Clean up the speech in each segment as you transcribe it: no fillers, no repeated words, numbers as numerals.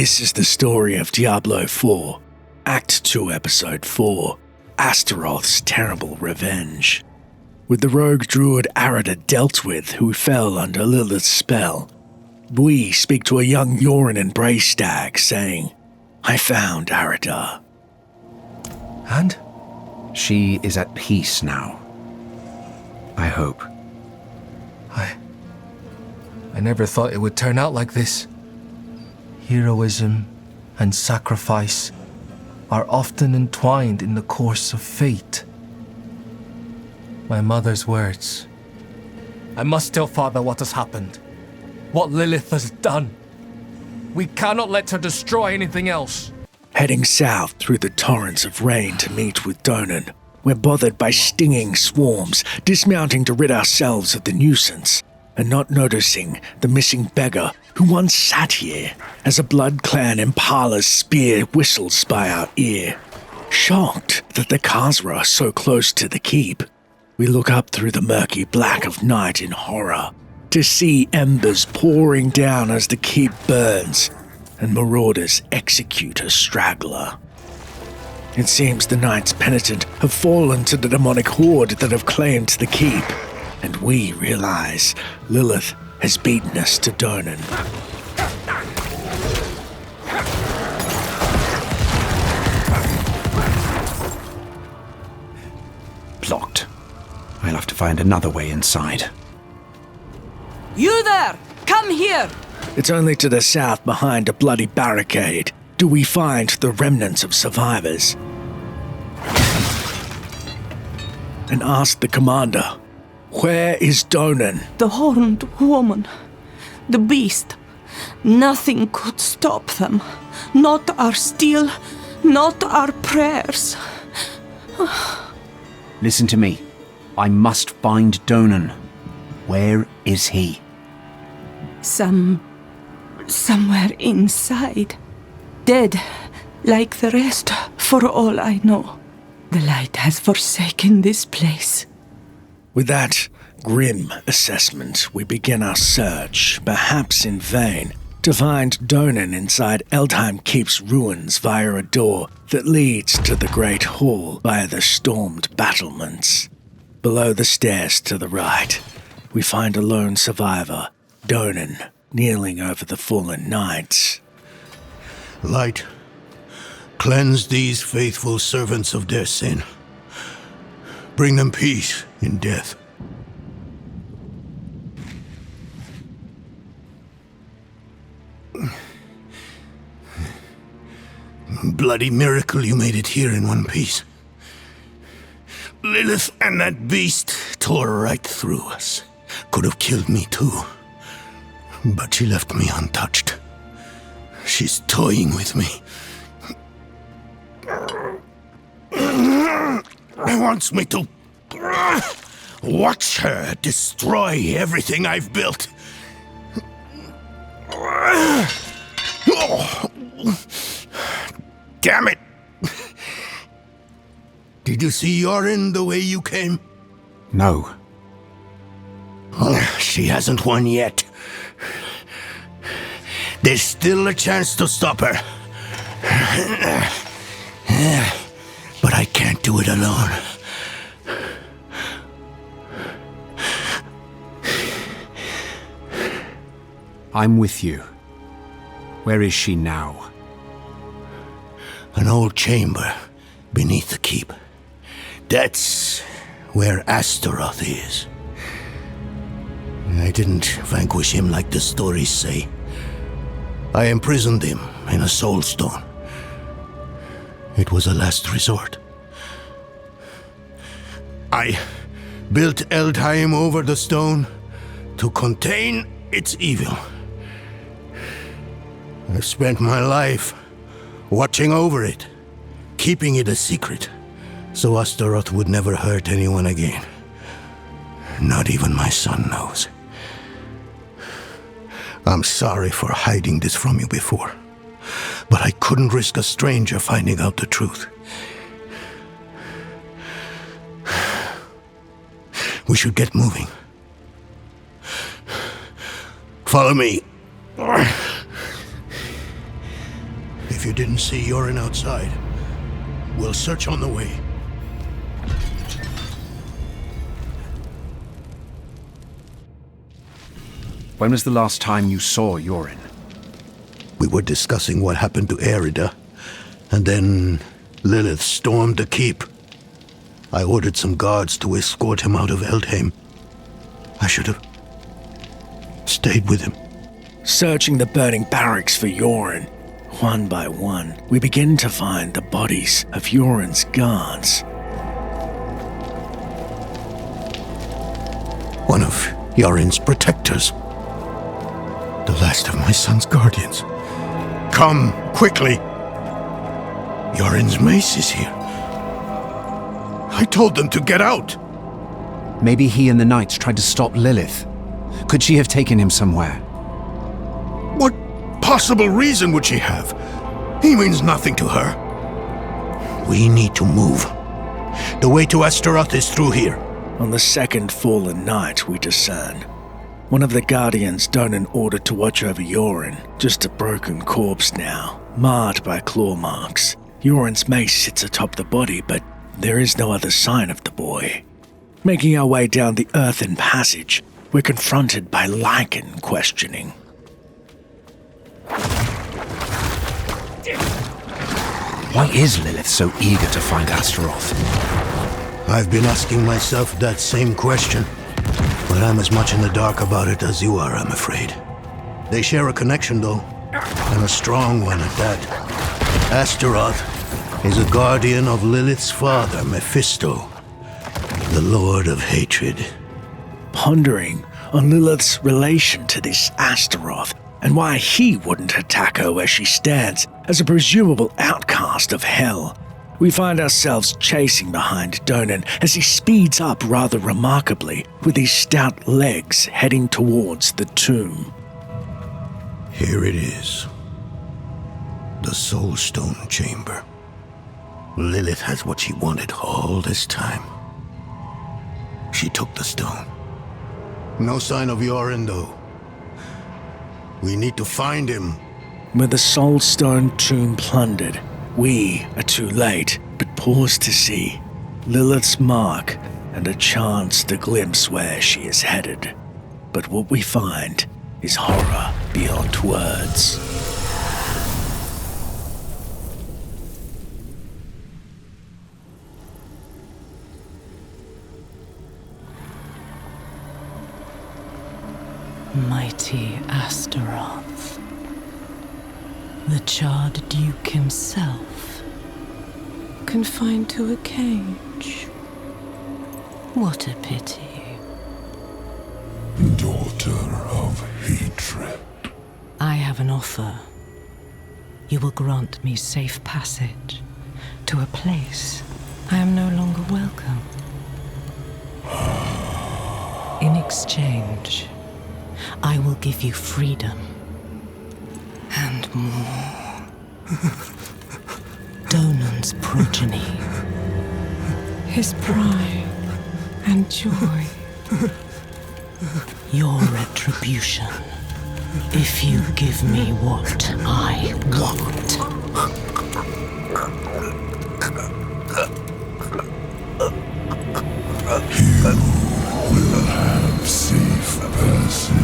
This is the story of Diablo 4, Act 2, Episode 4, Astaroth's Terrible Revenge. With the rogue druid Arida dealt with, who fell under Lilith's spell, we speak to a young Yorin and Braystag, saying, "I found Arida." And? She is at peace now. I hope. I never thought it would turn out like this. Heroism and sacrifice are often entwined in the course of fate. My mother's words. I must tell Father what has happened, what Lilith has done. We cannot let her destroy anything else. Heading south through the torrents of rain to meet with Donan, we're bothered by stinging swarms, dismounting to rid ourselves of the nuisance, and not noticing the missing beggar who once sat here as a Blood Clan Impala's spear whistles by our ear. Shocked that the Khazra are so close to the keep, we look up through the murky black of night in horror to see embers pouring down as the keep burns and marauders execute a straggler. It seems the Knights Penitent have fallen to the demonic horde that have claimed the keep, and we realize Lilith has beaten us to Donan. Blocked. I'll have to find another way inside. You there! Come here! It's only to the south, behind a bloody barricade, do we find the remnants of survivors. And ask the commander, where is Donan? The horned woman. The beast. Nothing could stop them. Not our steel, not our prayers. Listen to me. I must find Donan. Where is he? Somewhere inside. Dead, like the rest, for all I know. The light has forsaken this place. With that grim assessment, we begin our search, perhaps in vain, to find Donan inside Eldheim Keep's ruins via a door that leads to the Great Hall via the stormed battlements. Below the stairs to the right, we find a lone survivor, Donan, kneeling over the fallen knights. Light, cleanse these faithful servants of their sin. Bring them peace in death. Bloody miracle you made it here in one piece. Lilith and that beast tore right through us. Could have killed me too. But she left me untouched. She's toying with me. Wants me to watch her destroy everything I've built. Oh, damn it! Did you see Yorin the way you came? No. She hasn't won yet. There's still a chance to stop her. But I can't do it alone. I'm with you. Where is she now? An old chamber beneath the keep. That's where Astaroth is. I didn't vanquish him like the stories say. I imprisoned him in a soul stone. It was a last resort. I built Eldheim over the stone to contain its evil. I've spent my life watching over it, keeping it a secret, so Astaroth would never hurt anyone again. Not even my son knows. I'm sorry for hiding this from you before, but I couldn't risk a stranger finding out the truth. We should get moving. Follow me. if you didn't see Yorin outside. We'll search on the way. When was the last time you saw Yorin? We were discussing what happened to Erida, and then Lilith stormed the keep. I ordered some guards to escort him out of Eldheim. I should have stayed with him. Searching the burning barracks for Yorin, one by one, we begin to find the bodies of Yorin's guards. One of Yorin's protectors. The last of my son's guardians. Come, quickly! Yorin's mace is here. I told them to get out! Maybe he and the Knights tried to stop Lilith. Could she have taken him somewhere? What possible reason would she have? He means nothing to her. We need to move. The way to Astaroth is through here. On the second fallen night, we discern. One of the Guardians Donan ordered to watch over Yorin, just a broken corpse now, marred by claw marks. Yorin's mace sits atop the body, but there is no other sign of the boy. Making our way down the earthen passage, we're confronted by Lycan questioning. Why is Lilith so eager to find Astaroth? I've been asking myself that same question, but I'm as much in the dark about it as you are, I'm afraid. They share a connection, though, and a strong one at that. Astaroth is a guardian of Lilith's father, Mephisto, the Lord of Hatred. Pondering on Lilith's relation to this Astaroth, and why he wouldn't attack her where she stands as a presumable outcast of hell, we find ourselves chasing behind Donan as he speeds up rather remarkably with his stout legs heading towards the tomb. Here it is. The Soul Stone Chamber. Lilith has what she wanted all this time. She took the stone. No sign of Yorin, though. We need to find him. With the Soul Stone tomb plundered, we are too late, but pause to see Lilith's mark and a chance to glimpse where she is headed. But what we find is horror beyond words. Mighty Astaroth, the charred Duke himself, confined to a cage. What a pity. Daughter of hatred. I have an offer. You will grant me safe passage to a place I am no longer welcome. In exchange, I will give you freedom and more. Donan's progeny, his pride and joy, your retribution if you give me what I want. You will have safe passage.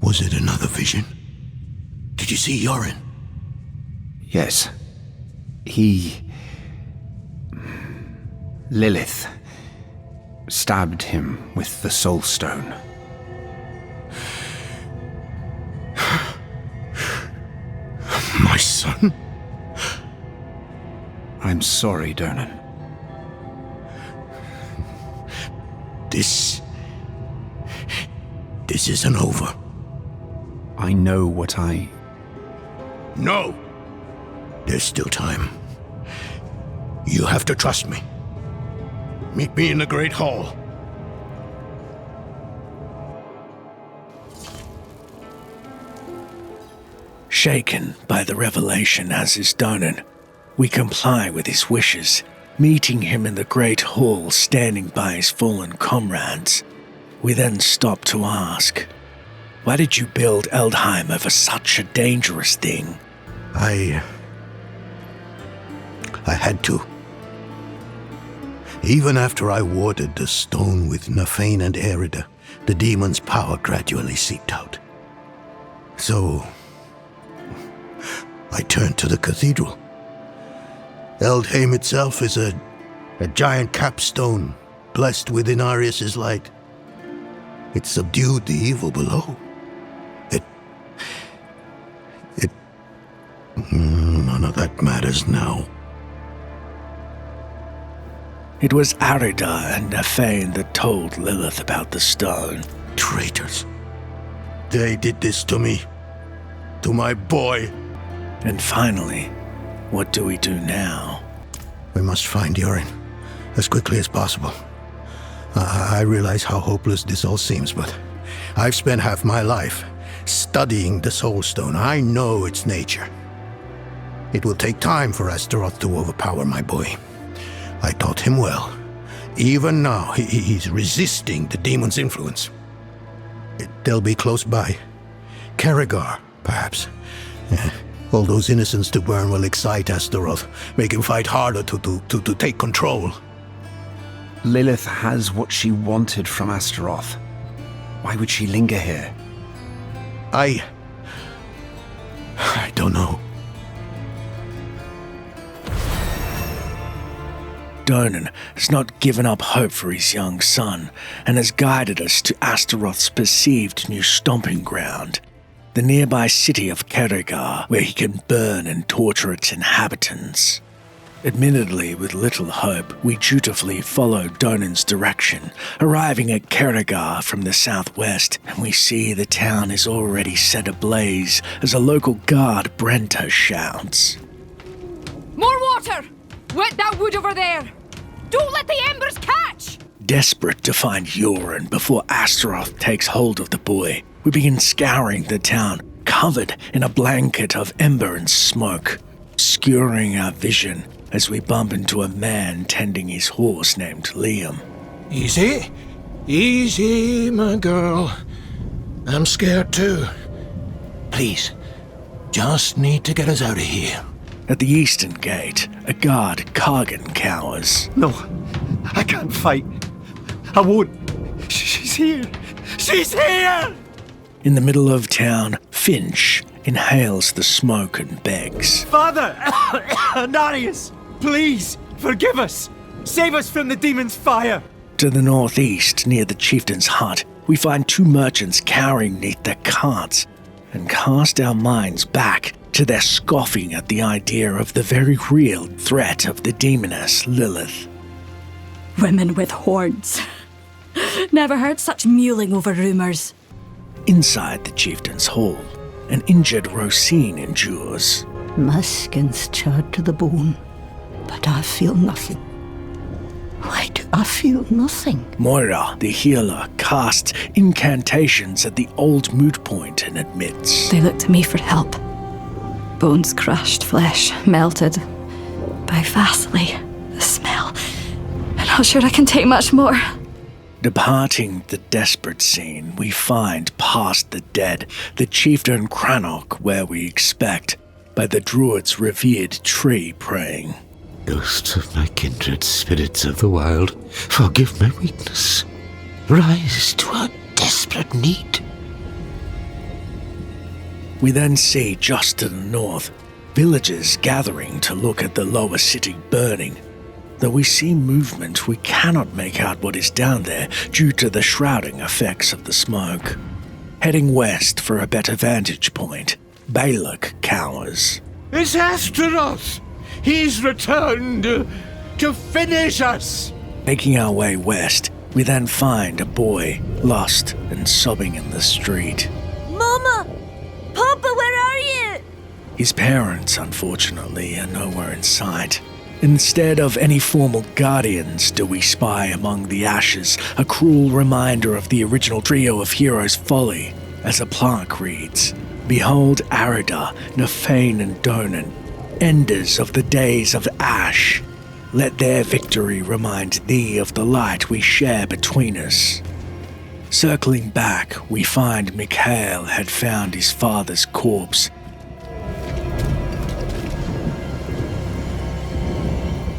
Was it another vision? Did you see Yorin? Yes. Lilith stabbed him with the Soul Stone. My son? I'm sorry, Donan. This isn't over. I know what I... No! There's still time. You have to trust me. Meet me in the Great Hall. Shaken by the revelation as is Donan, We comply with his wishes, meeting him in the great hall standing by his fallen comrades. We then stop to ask, why did you build Eldheim over such a dangerous thing? I had to. Even after I warded the stone with Nafane and Erida, the demon's power gradually seeped out. So, I turned to the cathedral. Eldheim itself is a giant capstone, blessed with Inarius' light. It subdued the evil below. None of that matters now. It was Arida and Nafane that told Lilith about the stone. Traitors. They did this to me. To my boy. And finally, what do we do now? We must find Yorin as quickly as possible. I realize how hopeless this all seems, but I've spent half my life studying the Soul Stone. I know its nature. It will take time for Astaroth to overpower my boy. I taught him well. Even now, he's resisting the demon's influence. They'll be close by. Karagar, perhaps. All those innocents to burn will excite Astaroth, make him fight harder to take control. Lilith has what she wanted from Astaroth. Why would she linger here? I don't know. Donan has not given up hope for his young son and has guided us to Astaroth's perceived new stomping ground, the nearby city of Karagar, where he can burn and torture its inhabitants. Admittedly, with little hope, we dutifully follow Donan's direction, arriving at Karagar from the southwest, and we see the town is already set ablaze as a local guard, Brenta, shouts. More water! Wet that wood over there! Don't let the embers catch! Desperate to find Yorin before Astaroth takes hold of the boy, we begin scouring the town, covered in a blanket of ember and smoke, obscuring our vision as we bump into a man tending his horse named Liam. Easy. Easy, my girl. I'm scared too. Please, just need to get us out of here. At the eastern gate, a guard, Kargan, cowers. No, I can't fight. I won't. She's here. She's here! In the middle of town, Finch inhales the smoke and begs. Father! Narius! Please, forgive us! Save us from the demon's fire! To the northeast, near the chieftain's hut, we find two merchants cowering neath their carts and cast our minds back to their scoffing at the idea of the very real threat of the demoness Lilith. Women with horns. Never heard such mewling over rumours. Inside the chieftain's hall, an injured Rosine endures. My skin's charred to the bone, but I feel nothing. Why do I feel nothing? Moira, the healer, casts incantations at the old moot point and admits. They look to me for help. Bones crushed, flesh melted. By Vasily, the smell. I'm not sure I can take much more. Departing the desperate scene, we find past the dead the chieftain Crannock where we expect, by the druid's revered tree praying. Ghosts of my kindred, spirits of the wild, forgive my weakness. Rise to our desperate need. We then see just to the north, villagers gathering to look at the lower city burning. Though we see movement, we cannot make out what is down there due to the shrouding effects of the smoke. Heading west for a better vantage point, Balak cowers. It's Astaroth! He's returned to finish us! Making our way west, we then find a boy lost and sobbing in the street. Mama! Papa, where are you? His parents, unfortunately, are nowhere in sight. Instead of any formal guardians, do we spy among the ashes a cruel reminder of the original trio of heroes' folly, as a plaque reads, Behold Arida, Nafane and Donan, enders of the days of ash. Let their victory remind thee of the light we share between us. Circling back, we find Mikhail had found his father's corpse.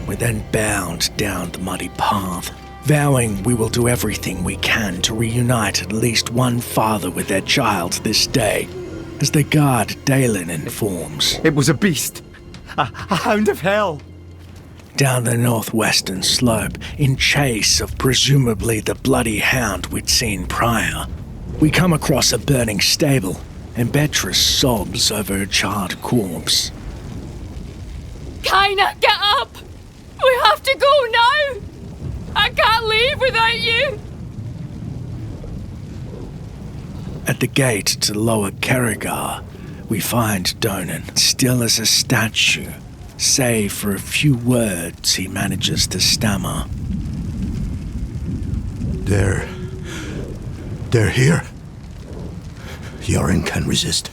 We then bound down the muddy path, vowing we will do everything we can to reunite at least one father with their child this day, as the guard Dalen informs. It was a beast. A hound of hell. Down the northwestern slope, in chase of presumably the bloody hound we'd seen prior, we come across a burning stable, and Beatrice sobs over a charred corpse. Kaina, get up! We have to go now! I can't leave without you! At the gate to Lower Kerrigar, we find Donan, still as a statue, save for a few words he manages to stammer. They're here. Yoren can resist.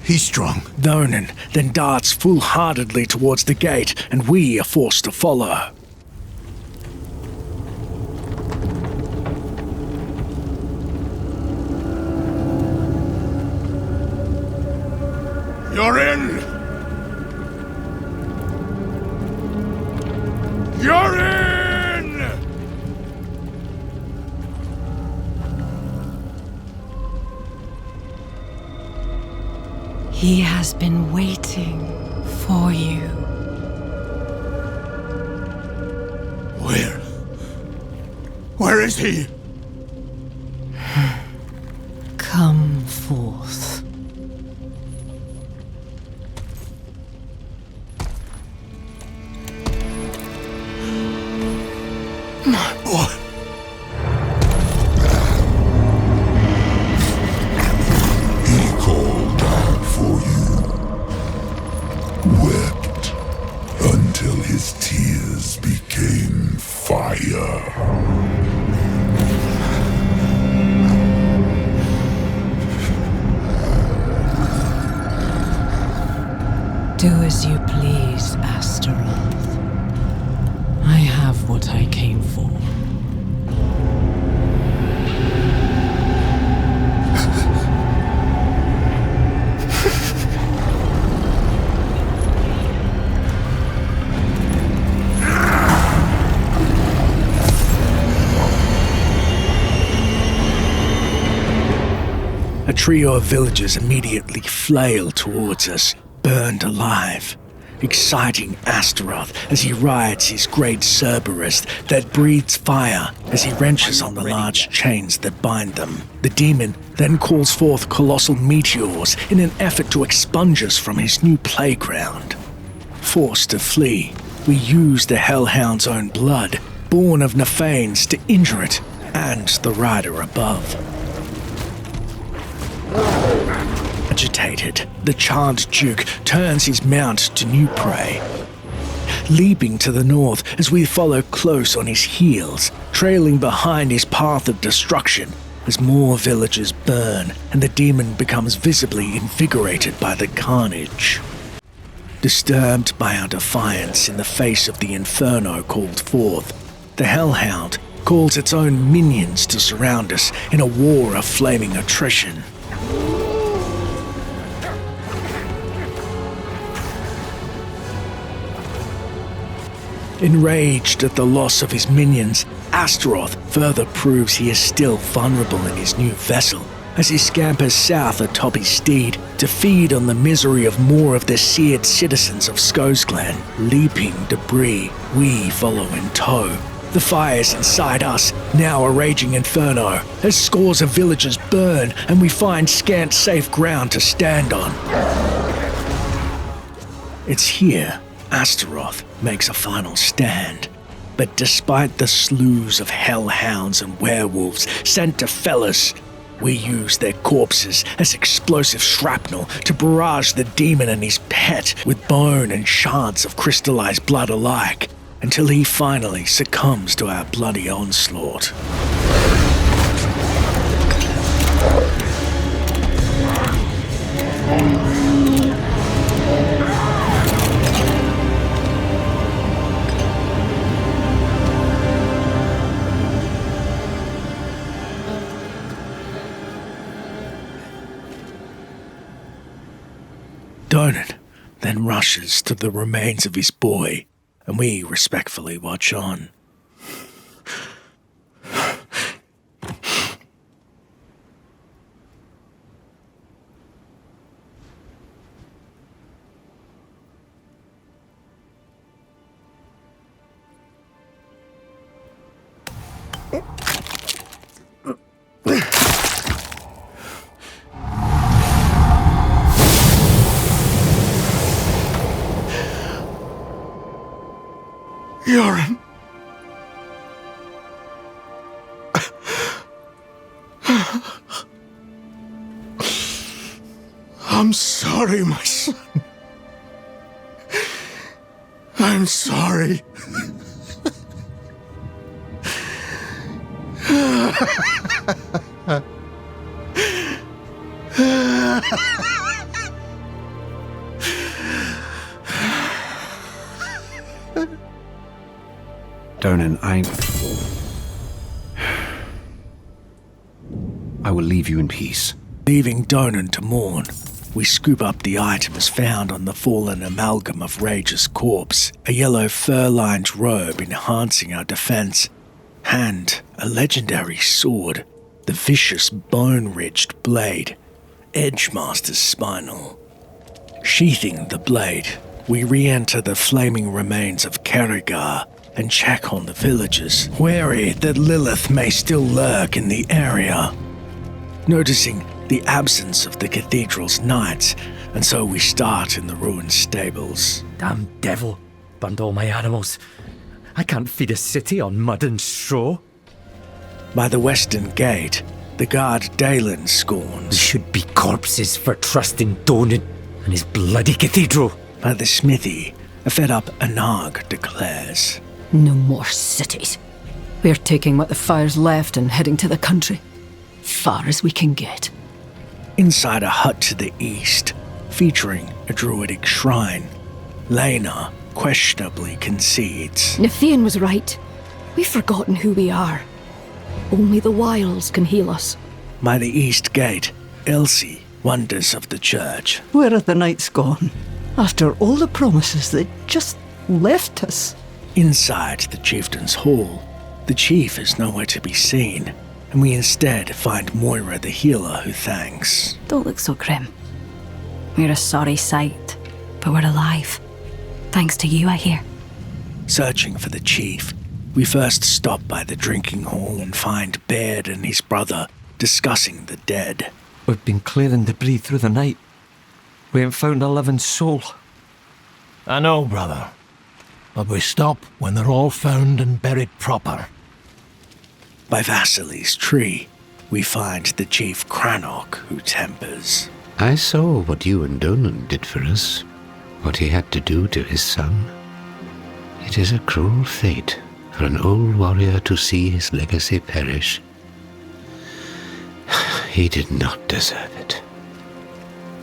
He's strong. Donan then darts full-heartedly towards the gate, and we are forced to follow. You're in! You're in! He has been waiting for you. Where is he? Come forth. My boy. He called out for you, wept until his tears became fire. Do as you please, Astaroth. I have what I came for. A trio of villagers immediately flail towards us, burned alive, exciting Astaroth as he rides his great Cerberus that breathes fire as he wrenches on the large chains that bind them. The demon then calls forth colossal meteors in an effort to expunge us from his new playground. Forced to flee, we use the Hellhound's own blood, born of Nephanes, to injure it and the rider above. Agitated, the charmed Duke turns his mount to new prey. Leaping to the north as we follow close on his heels, trailing behind his path of destruction as more villages burn and the demon becomes visibly invigorated by the carnage. Disturbed by our defiance in the face of the inferno called forth, the Hellhound calls its own minions to surround us in a war of flaming attrition. Enraged at the loss of his minions, Astaroth further proves he is still vulnerable in his new vessel as he scampers south atop his steed to feed on the misery of more of the seared citizens of Skosglen. Leaping debris, we follow in tow. The fires inside us, now a raging inferno, as scores of villages burn and we find scant safe ground to stand on. It's here Astaroth makes a final stand. But despite the slews of hellhounds and werewolves sent to fell us, we use their corpses as explosive shrapnel to barrage the demon and his pet with bone and shards of crystallized blood alike, until he finally succumbs to our bloody onslaught. Donan then rushes to the remains of his boy, and we respectfully watch on. Yoren. I'm sorry, my son. I'm sorry. Donan, I will leave you in peace. Leaving Donan to mourn, we scoop up the items found on the fallen amalgam of Rage's corpse, a yellow fur-lined robe enhancing our defense, and a legendary sword, the vicious bone-ridged blade, Edgemaster's spinal. Sheathing the blade, we re-enter the flaming remains of Kerrigar and check on the villagers, wary that Lilith may still lurk in the area. Noticing the absence of the cathedral's knights, and so we start in the ruined stables. Damn devil, burned all my animals. I can't feed a city on mud and straw. By the western gate, the guard Dalen scorns. We should be corpses for trusting Donan and his bloody cathedral. By the smithy, a fed-up Anag declares. No more cities. We're taking what the fire's left and heading to the country. Far as we can get. Inside a hut to the east, featuring a druidic shrine, Lena questionably concedes. Nathian was right. We've forgotten who we are. Only the wilds can heal us. By the east gate, Elsie wonders of the church. Where are the knights gone? After all the promises, they just left us. Inside the chieftain's hall, the chief is nowhere to be seen, and we instead find Moira the healer who thanks. Don't look so grim. We're a sorry sight, but we're alive. Thanks to you, I hear. Searching for the chief, we first stop by the drinking hall and find Baird and his brother discussing the dead. We've been clearing debris through the night. We ain't found a living soul. I know, brother. But we stop when they're all found and buried proper. By Vasily's tree, we find the chief Crannock who tempers. I saw what you and Donan did for us, what he had to do to his son. It is a cruel fate for an old warrior to see his legacy perish. He did not deserve it.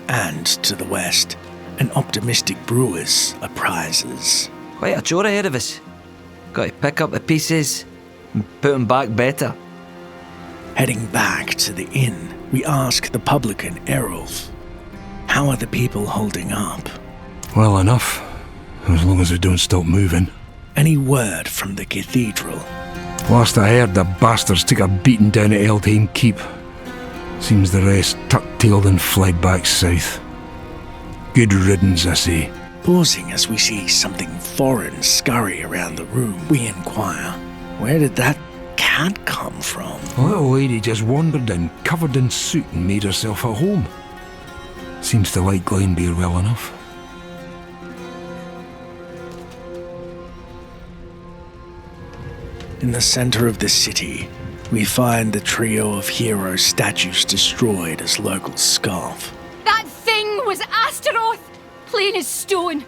And to the west, an optimistic brewers apprises. Quite a chore ahead of us. Got to pick up the pieces and put them back better. Heading back to the inn, we ask the publican Errolf, how are the people holding up? Well enough, as long as they don't stop moving. Any word from the cathedral? Last I heard, the bastards took a beating down at Eldheim Keep. Seems the rest tuck-tailed and fled back south. Good riddance, I say. Pausing as we see something foreign scurry around the room, we inquire, where did that cat come from? A little lady just wandered in, covered in soot, and made herself at home. Seems to like Glenbeer well enough. In the center of the city, we find the trio of hero statues destroyed as locals scoff. That thing was Astaroth! Plain as stone.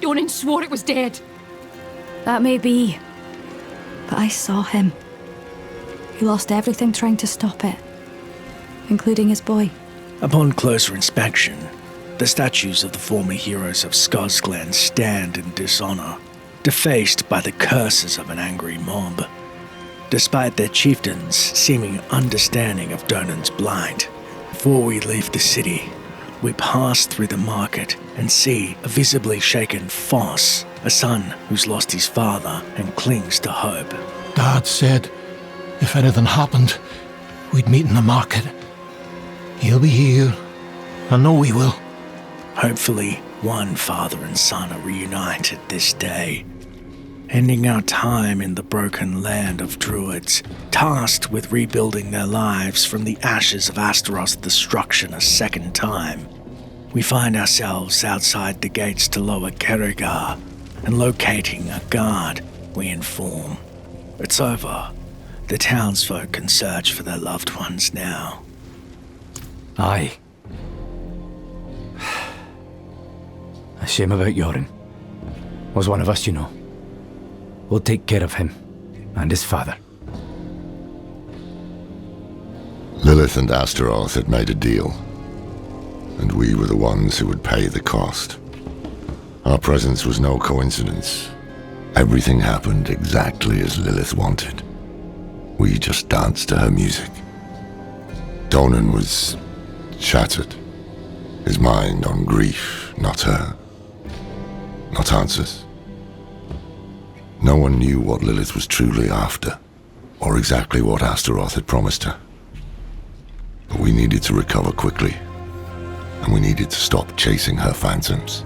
Donan swore it was dead. That may be, but I saw him. He lost everything trying to stop it, including his boy. Upon closer inspection, the statues of the former heroes of Skarsglen stand in dishonor, defaced by the curses of an angry mob. Despite their chieftains seeming understanding of Donan's blight, before we leave the city, we pass through the market and see a visibly shaken Foss, a son who's lost his father and clings to hope. Dad said if anything happened, we'd meet in the market. He'll be here. I know he will. Hopefully, one father and son are reunited this day, ending our time in the broken land of druids, tasked with rebuilding their lives from the ashes of Astaroth's destruction a second time. We find ourselves outside the gates to Lower Kerrigar and locating a guard, we inform. It's over. The townsfolk can search for their loved ones now. Aye. A shame about Yoren. Was one of us, you know. We'll take care of him and his father. Lilith and Astaroth had made a deal, and we were the ones who would pay the cost. Our presence was no coincidence. Everything happened exactly as Lilith wanted. We just danced to her music. Donan was shattered, his mind on grief, not her, not answers. No one knew what Lilith was truly after, or exactly what Astaroth had promised her. But we needed to recover quickly, and we needed to stop chasing her phantoms.